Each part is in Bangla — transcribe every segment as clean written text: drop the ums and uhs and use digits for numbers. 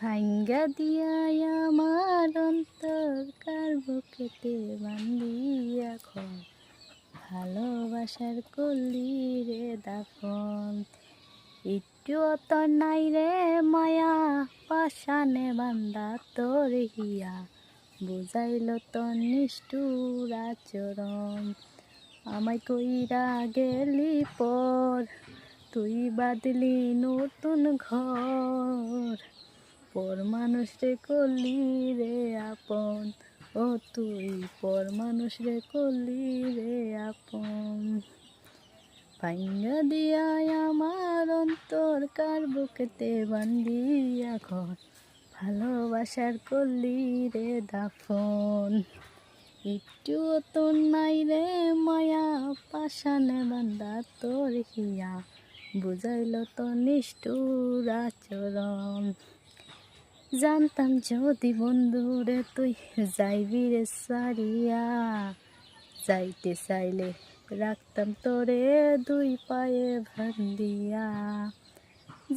ভাঙ্গা দিয়াই আমার অন্তর কার বুকেতে বান্ধিয়া খন ভালোবাসার কলি রে দাফন। একটু তো নাই রে মায়া পাশানে বান্দা তোর হিয়া বুঝাইল তো নিষ্ঠুর আচরণ। আমায় কইরা গেলি পর তুই বাদলি নতুন ঘর পর মানুষ রে করলি রে আপন। ও তুই পর মানুষ রে করলি রে আপন। ভাঙ্গা দিয়াই আমার অন্তর কার বুকেতে বান্ধিয়া ঘর ভালোবাসার করলি রে দাফন। একটুও তোর নাই রে মায়া পাশানে বান্দা তোর হিয়া বুঝাইল তো নিষ্ঠুর আচরণ। জানতাম যদি বন্ধুরে তুই যাইবি রে সারিয়া যাইতে চাইলে রাখতাম তোরে দুই পায়ে বান্ধিয়া।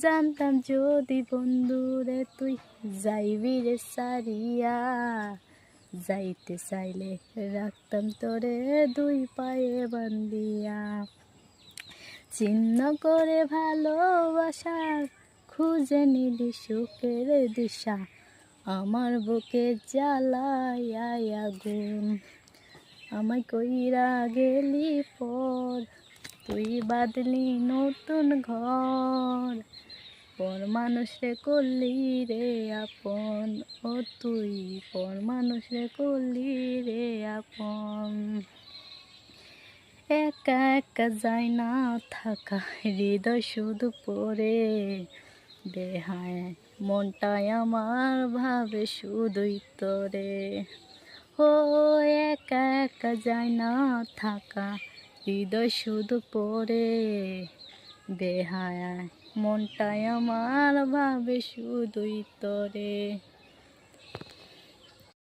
জানতাম যদি বন্ধুরে তুই যাইবি রে সারিয়া যাইতে চাইলে রাখতাম তোরে দুই পায়ে বান্ধিয়া। চিহ্ন করে ভালোবাসার খুঁজে নিলি সুখের দিশা আমার বুকে জ্বালায় আগুন। আমায় কইরা গেলি পর তুই বাদলি নতুন ঘর পর মানুষ রে করলি রে আপন। ও তুই পর মানুষ রে করলি রে আপন। একা একা যায় না থাকা হৃদয় শুধু পড়ে বেহায় মনটাই আমার ভাবে শুধুই তোরে। ও একা একা যায় না থাকা হৃদয় শুধু পড়ে বেহায় মনটাই আমার ভাবে শুধুই তোরে।